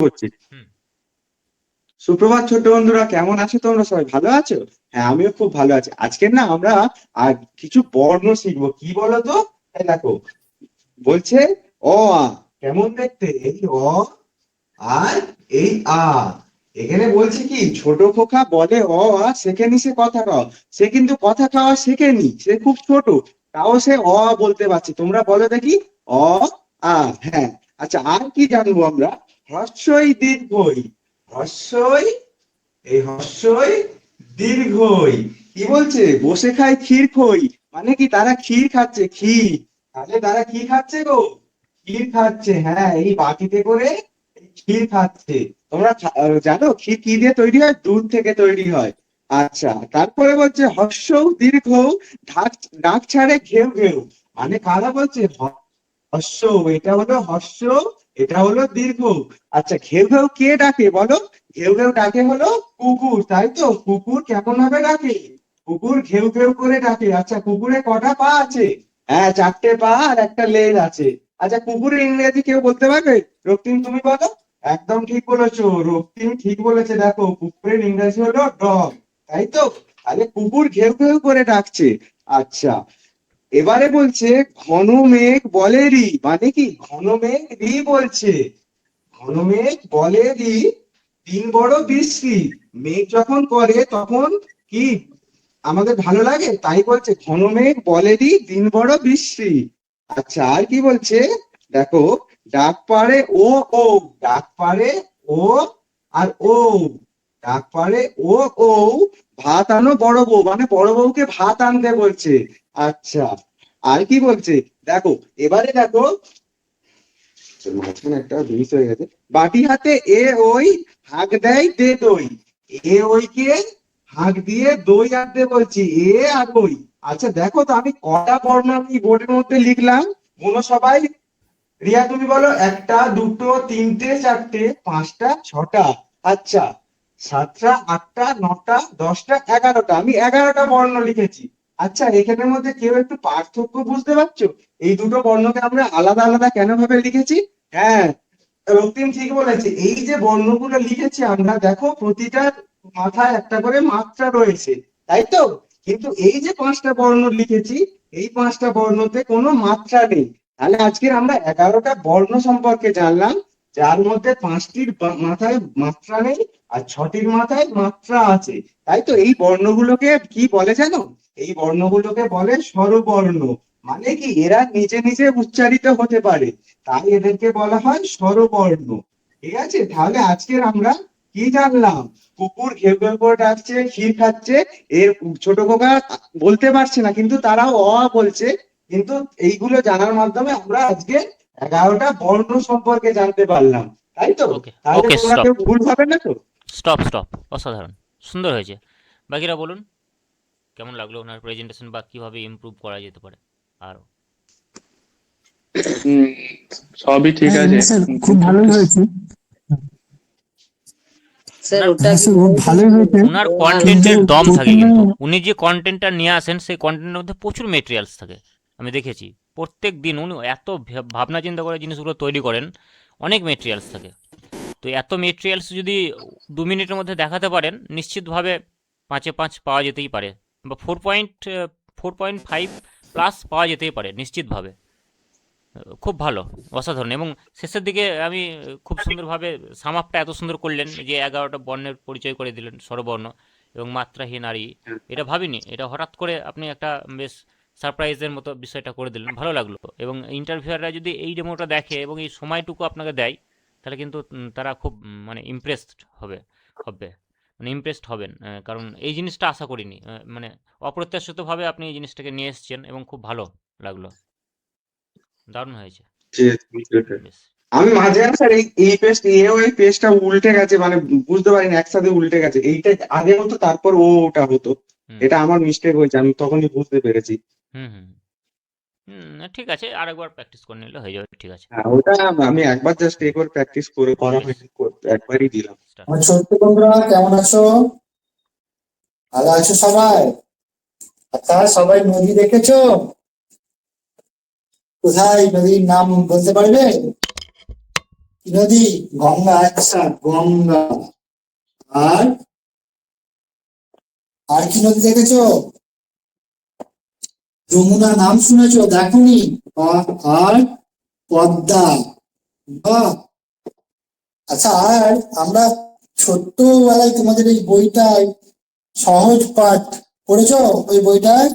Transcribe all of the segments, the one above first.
করছি। হুম। সুপ্রভাত ছোট্ট বন্ধুরা, কেমন আছো তোমরা? সবাই ভালো আছো? হ্যাঁ, আমিও খুব ভালো আছি। আজকে না আমরা আর কিছু বর্ণ শিখবো, কি বলো তো? এই দেখো, বলছে অ আ। কেমন দেখতে এই অ আর এই আ। এখানে বলছে কি, ছোট খোকা বলে অ আ, শেখেনি সে কথা কও। সে কিন্তু কথা খাওয়া শেখেনি, সে খুব ছোট, তাও সে অ আ বলতে পারছে। তোমরা বলো দেখি, অ আ। হ্যাঁ, আচ্ছা, আর কি জানবো আমরা? হ্রস্বই দীর্ঘই। হ্রস্বই, এই হ্রস্বই দীর্ঘই। কি বলছে? বসে খায় ক্ষীর খই। মানে কি, তারা ক্ষীর খাচ্ছে, ক্ষীর। তাহলে তারা কি খাচ্ছে গো? ক্ষীর খাচ্ছে। হ্যাঁ, এই বাটিতে করে ক্ষীর খাচ্ছে। তোমরা জানো ক্ষীর কি দিয়ে তৈরি হয়? দুধ থেকে তৈরি হয়। আচ্ছা, তারপরে বলছে হর্ষৌ দীর্ঘৌ, ঢাক ডাক ছাড়ে ঘেউ ঘেউ। মানে কারা বলছে? হর্ষ, এটা হলো হর্ষ, এটা হলো দীর্ঘ। আচ্ছা, ঘেউ ঘেউ কে ডাকে বলো? ঘেউ ঘেউ ডাকে হলো কুকুর, তাই তো? কুকুর কেমন ভাবে ডাকে? কুকুর ঘেউ ঘেউ করে ডাকে। আচ্ছা, কুকুরে কটা পা আছে? হ্যাঁ, চারটে পা আর একটা লেজ আছে। আচ্ছা, কুকুরের ইংরেজি কেউ বলতে পারবে? রক্তিম, তুমি বলো। একদম ঠিক বলেছো, রক্তিম ঠিক বলেছে। দেখো, কুকুরের ইংরেজি হলো ডগ, তাই তো? তাহলে কুকুর ঘেউ ঘেউ করে ডাকছে। আচ্ছা, এবারে বলছে ঘন মেঘ বলে রি। মানে কি, ঘন মেঘ রি বলছে। ঘন মেঘ বলে রি, দিন বড় বৃষ্টি। মেঘ যখন করে তখন কি আমাদের ভালো লাগে, তাই বলছে ঘন মেঘ বলে রি, দিন বড় বৃষ্টি। আচ্ছা, আর কি বলছে? দেখো, ডাক পাড়ে ও ও। ডাক পাড়ে ও আর ও। ডাক পাড়ে ও ও, ভাত আনো বড় বউ। মানে বড় বউকে ভাত আনতে বলছে। আচ্ছা, আর কি বলছে? দেখো, এবারে দেখো, মাঝখানে একটা মিস হয়ে গেছে। বাটি হাতে এ ওই, হাঁক দেয় দে দই। এ ওই কে হাঁক দিয়ে দই আনতে বলছি, এ আর ওই। আচ্ছা, দেখো তো আমি কটা বর্ণ আমি বোর্ডের মধ্যে লিখলাম, বলো সবাই। রিয়া, তুমি বলো। একটা, দুটো, তিনটে, চারটে, পাঁচটা, ছটা। আচ্ছা, সাতটা, আটটা, নটা, দশটা, এগারোটা। আমি 11টা বর্ণ লিখেছি। আচ্ছা, এখানের মধ্যে কেউ একটু পার্থক্য বুঝতে পারছো? এই দুটো বর্ণকে আমরা আলাদা আলাদা কেন ভাবে লিখেছি? হ্যাঁ, রক্তিম ঠিক বলেছে। এই যে বর্ণগুলো লিখেছি আমরা, দেখো প্রতিটার মাথায় একটা করে মাত্রা রয়েছে, তাই তো? কিন্তু এই যে পাঁচটা বর্ণ লিখেছি, এই পাঁচটা বর্ণতে কোনো মাত্রা নেই। তাহলে আজকে আমরা 11টা বর্ণ সম্পর্কে জানলাম, যার মধ্যে পাঁচটির মাথায় মাত্রা নেই আর ছটির মাথায় মাত্রা আছে। তাই তো? এই বর্ণগুলোকে কি বলে জানো? এই বর্ণগুলোকে বলে স্বরবর্ণ। মানে কি, এরা নিজে নিজে উচ্চারিত হতে পারে, তাই এদেরকে বলা হয় স্বরবর্ণ। ঠিক আছে, তাহলে আজকের আমরা কি জানলাম? কুকুর ঘেউ ঘেউ করে ডাকছে, ক্ষীর খাচ্ছে। এর ছোট খোকা বলতে পারছে না, কিন্তু তারাও অ আ বলছে। কিন্তু এইগুলো জানার মাধ্যমে আমরা আজকে 11টা বর্ণ সম্পর্কে জানতে পারলাম, তাই তো? ওকে, তাহলে ওকে, তোমরা স্টপ, কেউ ভুল হবে না তো? Stop, stop. অসাধারণ, সুন্দর হয়েছে। বাকিরা বলুন, কেমন লাগলো ওনার প্রেজেন্টেশন, বা কিভাবে ইমপ্রুভ করা যেতে পারে আরো? হুম, সবই ঠিক হ্যাঁ আছে, এমনি স্যার খুব কিন্তু ভালোই একটু হয়েছে। স্যার ওনার ওটা হ্যাঁ কি স্যার ও ভালোই হয়েছে, ওনার কিন্তু কন্টেন্টের দম থাকে, প্রথমে কিন্তু উনি যে কন্টেন্টটা নিয়ে আসেন সেই কন্টেন্টের মধ্যে প্রচুর মেটেরিয়ালস থাকে। আমি দেখেছি প্রত্যেক দিন উনি এত ভাবনা চিন্তা করে জিনিসগুলো তৈরি করেন, অনেক মেটেরিয়ালস থাকে। তো এত মেটেরিয়ালস যদি 2 মিনিটের মধ্যে দেখাতে পারেন, নিশ্চিতভাবে 5-এ 5 পাওয়া যেতেই পারে, বা 4.5 প্লাস পাওয়া যেতেই পারে নিশ্চিতভাবে। খুব ভালো, অসাধারণ। এবং শেষের দিকে আমি খুব সুন্দরভাবে সাম আপটা এত সুন্দর করলেন যে 11টা বর্ণের পরিচয় করে দিলেন, স্বরবর্ণ এবং মাত্রাহীন নারী। এটা ভাবিনি, এটা হঠাৎ করে আপনি একটা বেশ সারপ্রাইজের মতো বিষয়টা করে দিলেন, ভালো লাগলো। এবং ইন্টারভিউয়াররা যদি এই ডেমোটা দেখে এবং এই সময়টুকু আপনাকে দেয়, তাহলে কিন্তু তারা খুব মানে ইমপ্রেসড হবে, হবে মানে ইমপ্রেসড হবেন। কারণ এই জিনিসটা আশা করিনি, মানে অপ্রত্যাশিতভাবে আপনি এই জিনিসটাকে নিয়ে এসছেন এবং খুব ভালো লাগলো, দারুণ হয়েছে। বেশ। আমি মাঝে না স্যার, এই পেজটা এও এই পেজটা উল্টে গেছে, মানে বুঝতে পারিনি একসাথে উল্টে গেছে। এইটা আগে হতো, তারপর ওটা হতো। হুম, এটা আমার মিস্টেক হয়েছে, আমি তখনই বুঝতে পেরেছি। হুম, হুম, হুম, না, ঠিক আছে, আরেকবার প্র্যাকটিস করে নিলে হয়ে যাবে, ঠিক আছে। হ্যাঁ, ওটা আমি একবার জাস্ট একবার প্র্যাকটিস করে করা বেশ, হয়নি, একবারই দিলাম। স্টার্ট। আমার ছোট্ট বন্ধুরা কেমন আছো? ভালো আছো সবাই? আচ্ছা, সবাই নদী দেখেছো? কোথায় নদীর নাম বলতে পারবে? নদী? গঙ্গা। আচ্ছা, গঙ্গা। আর আর কি নদী দেখেছো? যমুনা নাম শুনেছো? দেখোনি? আর পদ্মা। বাহ। আচ্ছা, আর আমরা ছোট্টবেলায় তোমাদের এই বইটায় সহজ পাঠ পড়েছো? ওই বইটায়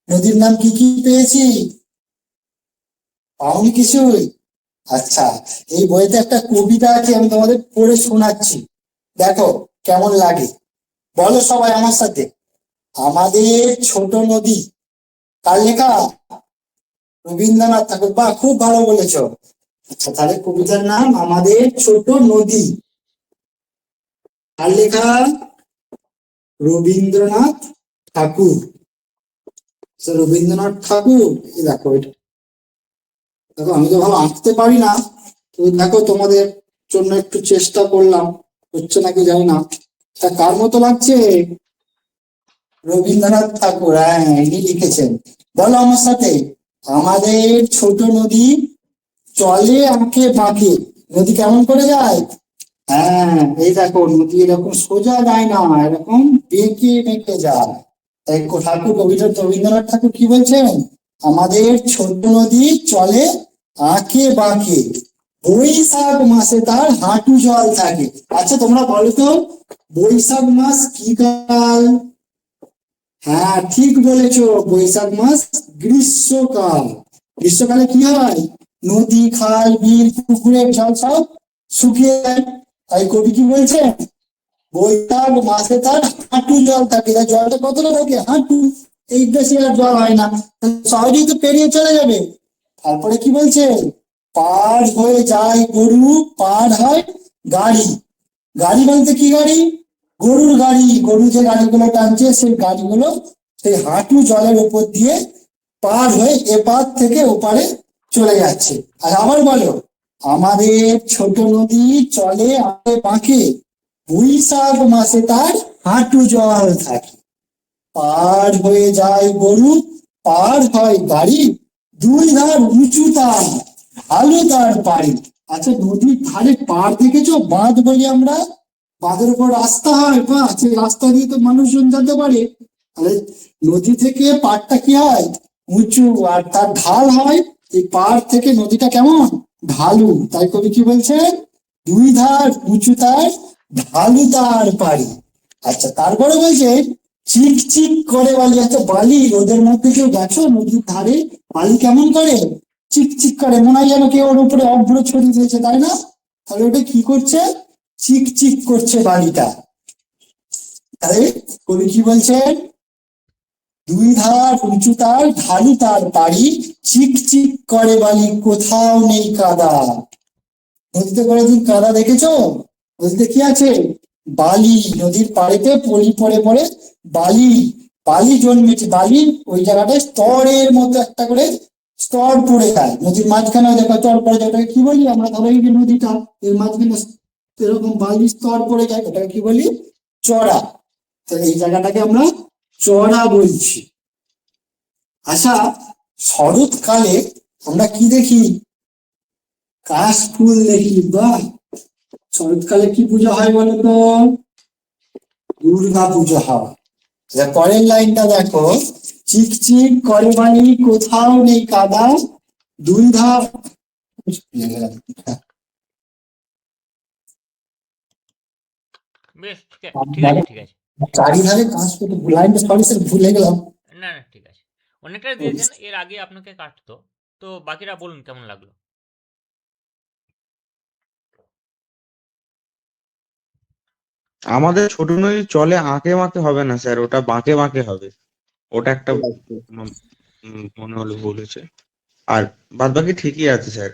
নদীর নাম কি কি পেয়েছি? পাওনি কিছুই? আচ্ছা, এই বইতে একটা কবিতা আছে, আমি তোমাদের পড়ে শোনাচ্ছি, দেখো কেমন লাগে। বলো সবাই আমার সাথে, আমাদের ছোট নদী। কার লেখা? রবীন্দ্রনাথ ঠাকুর। বাহ, খুব ভালো বলেছো। আচ্ছা, তাহলে কবিতার নাম আমাদের ছোট নদী। কার লেখা? রবীন্দ্রনাথ ঠাকুর। রবীন্দ্রনাথ ঠাকুর, এই দেখো এটা। দেখো, আমি তো ভালো আঁকতে পারি না, তো দেখো তোমাদের জন্য একটু চেষ্টা করলাম, হচ্ছে নাকি জানি না। তা কার মতো লাগছে? রবীন্দ্রনাথ ঠাকুর, হ্যাঁ, ইনি লিখেছেন। বলো আমার সাথে, আমাদের ছোট নদী চলে আঁকে বাঁকে। নদী কেমন করে যায়? হ্যাঁ, এই দেখো, নদী এরকম সোজা যায় না, এরকম বেঁকে বেঁকে যায়। তাই ঠাকুর, কবিতা রবীন্দ্রনাথ ঠাকুর কি বলছেন? আমাদের ছোট নদী চলে আঁকে বাঁকে, বৈশাখ মাসে তার হাঁটু জল থাকে। আচ্ছা, তোমরা বলো তো, বৈশাখ মাস কি কাল? হ্যাঁ, ঠিক বলেছো, বৈশাখ মাস গ্রীষ্মকাল। গ্রীষ্মকালে কি হয়? নদী, খাল, বিল, পুকুরের জল সব শুকিয়ে যায়। তাই কবি কি বলছেন? বৈশাখ মাসে তার হাঁটু জল থাকে। তাই জলটা কতটা থাকে? হাঁটু। এই বেশি আর জল হয় না, সহজেই তো পেরিয়ে চলে যাবে। তারপরে কি বলছে? পার হয়ে যায় গরু, পার হয় গাড়ি। গাড়ি বলতে কি গাড়ি? গরুর গাড়ি। গরু যে গাড়িগুলো টানছে, সেই গাড়িগুলো সেই হাঁটু জলের উপর দিয়ে পার হয়ে এপার থেকে ওপারে চলে যাচ্ছে। আর আবার বলো, আমাদের ছোট নদী চলে আঁকে বাঁকে, বৈশাখ মাসে তার হাঁটু জল থাকে। পার হয়ে যায় গরু, পার হয় গাড়ি, দুই ধার উঁচু তার, ঢালু তার পাড়ি। আচ্ছা, নদীর ধারে পাড় দেখেছো? বাঁধ বলি আমরা। বাঁধের উপর রাস্তা হয়, বা সেই রাস্তা দিয়ে তো মানুষজন যেতে পারে। তাহলে নদী থেকে পাড়টা কি হয়? উঁচু, আর তার ঢাল হয়, এই পাড় থেকে নদীটা কেমন? ঢালু। তাই কবি কি বলছে? দুই ধার উঁচু তার, ঢালু তার পাড়ি। আচ্ছা, তারপরে বলছে চিক চিক করে বালি। আচ্ছা, বালি রোদের মধ্যে কেউ গেছো নদীর ধারে? বালি কেমন করে? চিক চিক করে, মনে হয় যেন কেউ ওর উপরে অভ্র ছড়িয়ে দিয়েছে, তাই না? তাহলে ওটা কি করছে? চিক চিক করছে বালিটা। তাহলে কবি কি বলছেন? দুই ধার উঁচু তার, ঢালু তার পাড়ি, চিক চিক করে বালি, কোথাও নেই কাদা। নদীতে কোনোদিন কাদা দেখেছো? নদীতে কি আছে? বালি। নদীর পাড়েতে পলি পড়ে পড়ে বালি, বালি জন্মেছে। বালি ওই জায়গাটায় স্তরের মতো একটা করে স্তর পড়ে যায়। নদীর মাঝখানে দেখো স্তর পড়ে যায়, ওটাকে কি বলি আমরা? ধরো এই যে নদীটা, এর মাঝখানে এরকম বালি স্তর পড়ে যায়, ওটাকে কি বলি? চড়া। তো এই জায়গাটাকে আমরা চড়া বলছি। আচ্ছা, শরৎকালে আমরা কি দেখি? কাশ ফুল দেখি। বাহ। শরৎকালে কি পুজো হয় বলতো? দুর্গা পুজো হয়। পরের লাইনটা দেখো, চিক চিক করে বালি, কোথাও নেই কাদা, দুই ধার। বেশ, ঠিক আছে, ঠিক আছে। চারিধারে কাজ করতে, লাইনটা সরি স্যার, ভুলে গেলাম। না, না, ঠিক আছে। অনেকটা দিয়েছেন, এর আগে আপনাকে কাটতো। তো বাকিরা বলুন কেমন লাগলো। আমাদের ছোট নদী চলে আঁকে বাঁকে হবে না স্যার, ওটা বাঁকে বাঁকে হবে। ওটা একটা মনে হলো বলেছে। আর বাদ বাকি ঠিকই আছে স্যার,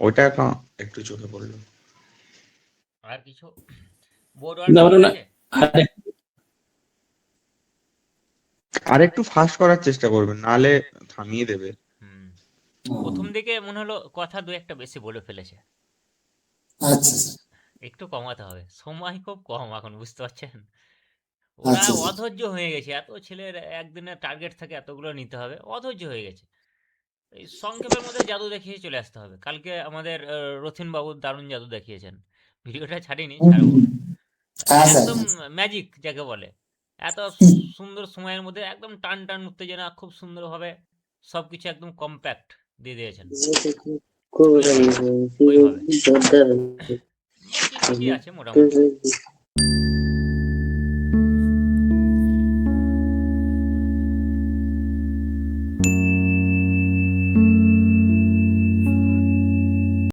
ওটা একটু চোখে পড়লো। আর কিছু বোর্ড ওয়ার্ক না, ঠিক না, আছে? আরে, আর একটু ফাস্ট করার চেষ্টা করবেন, নাহলে থামিয়ে দেবে। হুম। প্রথম দিকে মনে হলো কথা দু একটা বেশি বলে ফেলেছে। আচ্ছা একটু কমাতে হবে, সময় খুব কম এখন, বুঝতে পারছেন? ওরা আচ্ছা অধৈর্য হয়ে গেছে, এত ছেলের একদিনের টার্গেট থাকে, এতগুলো নিতে হবে, অধৈর্য হয়ে গেছে। এই সংক্ষেপের মধ্যে জাদু দেখিয়ে চলে আসতে হবে। কালকে আমাদের রথিন বাবু দারুণ জাদু দেখিয়েছেন, ভিডিওটা ছাড়িনি, ছাড়বো। হ্যাঁ স্যার। একদম ম্যাজিক যাকে বলে, এত সুন্দর সময়ের মধ্যে একদম টান টান উত্তেজনা, খুব সুন্দরভাবে সবকিছু একদম কম্প্যাক্ট দিয়ে দিয়েছেন ওইভাবে। বাকি ঠিকই আছে মোটামুটি।